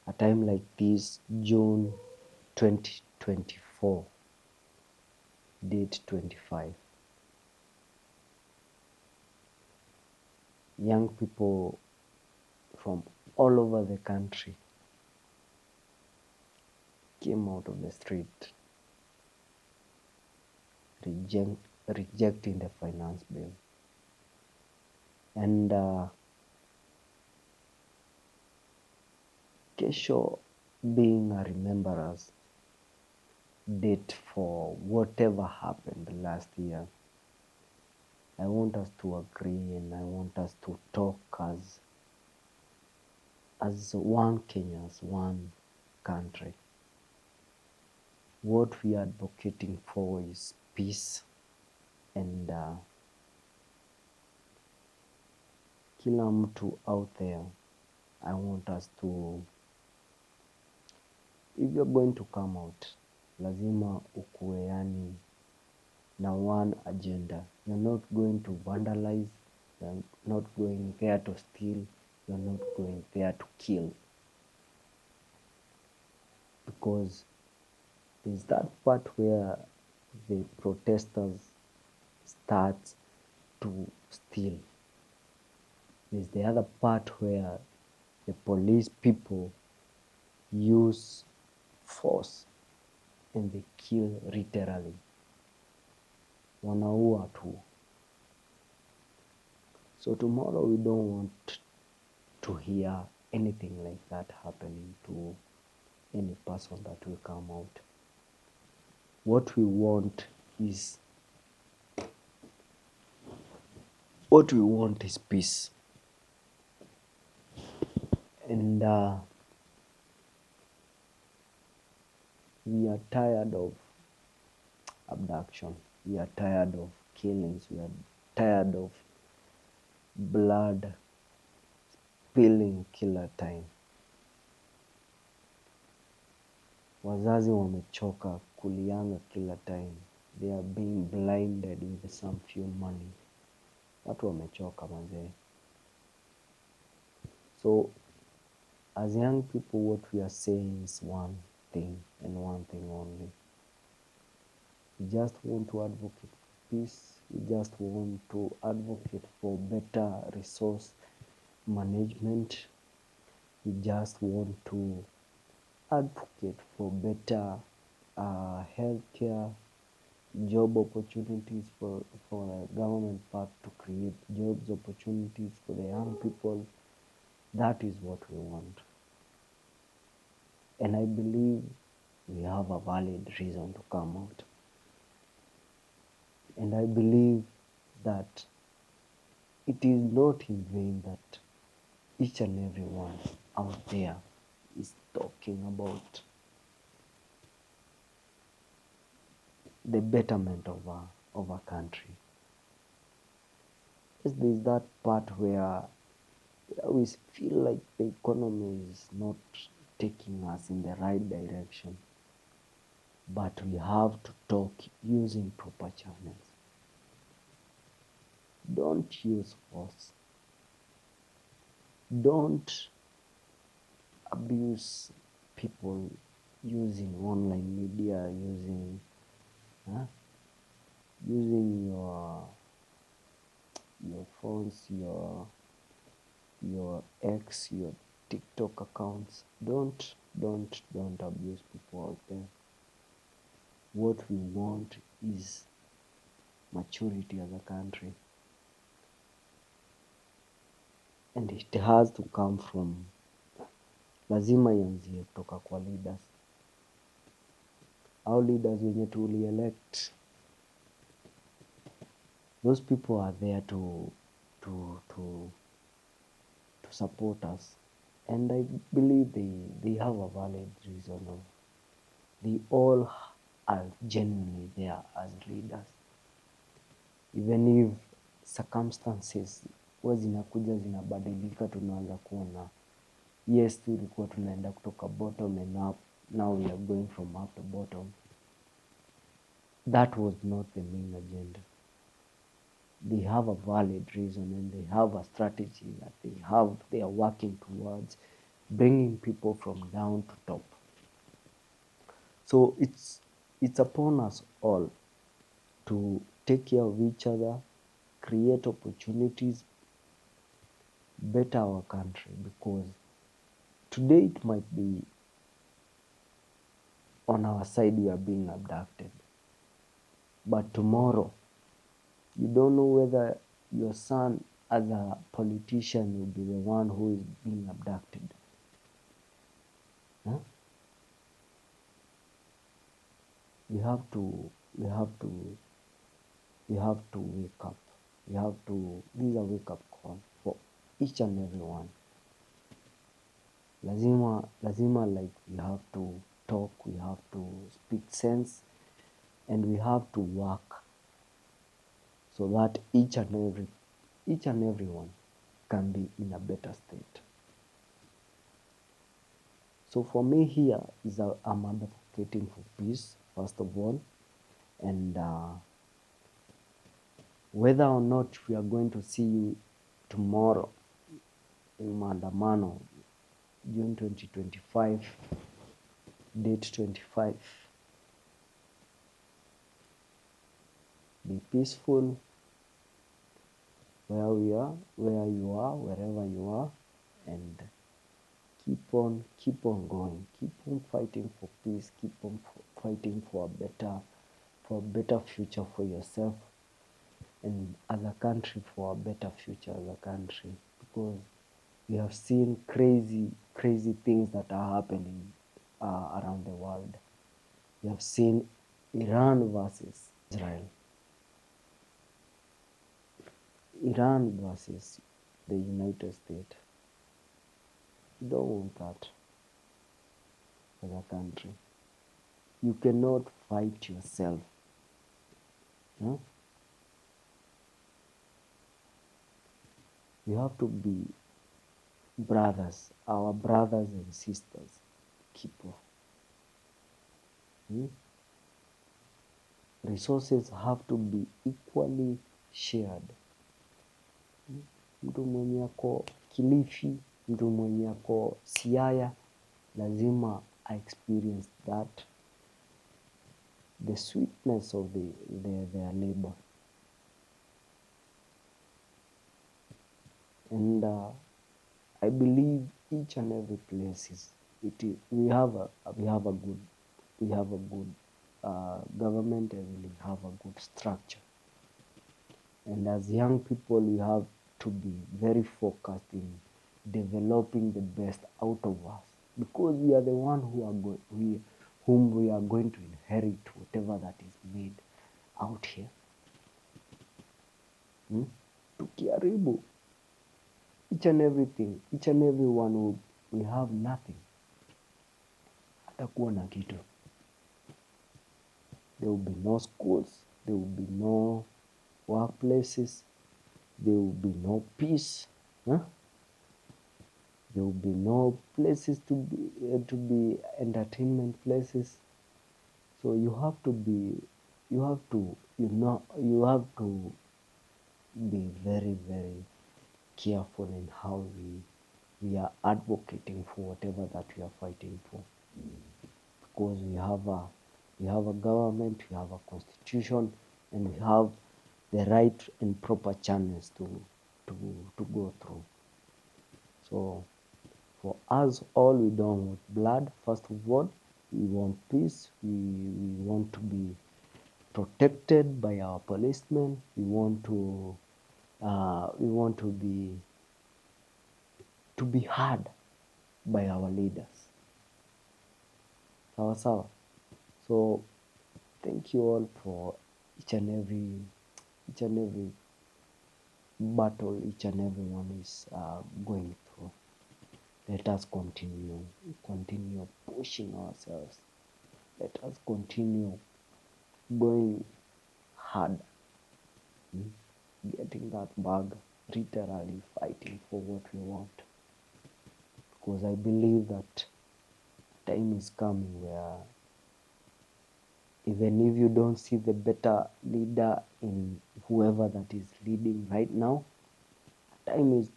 A time like this, June 2024, date 25. Young people from all over the country came out of the street rejecting the finance bill. And kesho being a remembrance date for whatever happened last year, I want us to agree and I want us to talk as one Kenya, as one country. What we are advocating for is peace, and kila mtu out there, I want us to, if you're going to come out, lazima ukuwe yani na one agenda. You're not going to vandalize, you're not going there to steal, you're not going there to kill. Because there's that part where the protesters start to steal. There's the other part where the police people use force and they kill literally. Wanaua tu. So tomorrow we don't want to hear anything like that happening to any person that will come out. What we want is peace. And we are tired of abduction. We are tired of killings. We are tired of blood spilling kila time. Wazazi wamechoka kulianga kila time. They are being blinded with some few money. Watu wamechoka manze. So as young people, what we are saying is one thing and one thing only. We just want to advocate for peace. We just want to advocate for better resource management. We just want to advocate for better healthcare, job opportunities for the government part to create jobs opportunities for the young people. That is what we want. And I believe we have a valid reason to come out. And I believe that it is not in vain that each and every one out there is talking about the betterment of our country. Yes, there is that part where we feel like the economy is not taking us in the right direction. But we have to talk using proper channels. Don't use force. Don't abuse people using online media, using your phones, your X, your TikTok accounts. Don't abuse people out there. What we want is maturity as a country. And it has to come from, lazima ianzie kutoka kwa leaders. Our leaders wenye tuli-elect, those people are there to support us. And I believe they have a valid reason. They all are genuinely there as leaders. Even if circumstances huwa zinakuja zinabadilika, tunaanza kuona yes, tulikuwa tunaenda kutoka bottom and up, now we are going from up to bottom. That was not the main agenda. They have a valid reason and they have a strategy that they are working towards, bringing people from down to top. So it's upon us all to take care of each other, create opportunities, better our country, because today it might be on our side we are being abducted, but tomorrow you don't know whether your son as a politician will be the one who is being abducted. Huh? We have to wake up. This is a wake up call for each and every one. Lazima, like, we have to talk, we have to speak sense, and we have to work so that each and everyone can be in a better state. So for me here is I'm advocating for peace, first of all, and whether or not we are going to see you tomorrow in maandamano, June 2025, date 25. Be peaceful where you are, wherever you are, and keep on going. Keep on fighting for peace. Keep on fighting for a better future for yourself and as a country, for a better future as a country, because we have seen crazy things that are happening around the world. We have seen Iran versus Israel, Iran versus the United States. You don't want that as a country. You cannot fight yourself. No? We have to be brothers, our brothers and sisters, people. Resources have to be equally shared. Mtu mwenye ako Kilifi, mtu mwenye ako Siaya, lazima experience that, the sweetness of their labor. And I believe each and every place we have a good government, and we have a good structure. And as young people, we have to be very focused in developing the best out of us, because we are the one whom we are going to inherit whatever that is made out here. Tukiharibu each and every one, we have nothing. Hatakuwa na kitu. There will be no schools, there will be no workplaces, there will be no peace. There will be no places to be entertainment places. So you have to be very, very careful in how we are advocating for whatever that we are fighting for, because we have a government, we have a constitution, and we have the right and proper channels to go through. So for us all, we don't want blood. First of all, we want peace. We want to be protected by our policemen. We want to be heard by our leaders. Sawa. So thank you all for each and every battle each and everyone is going through. Let us continue pushing ourselves. Let us continue going hard, getting that bag, literally fighting for what we want. Because I believe that time is coming where even if you don't see the better leader in whoever that is leading right now, time is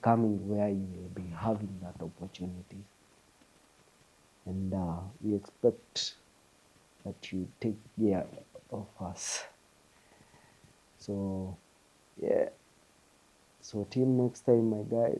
coming where you will be having that that opportunity. And we expect that you take care of us. So, yeah. So till next time, my guys.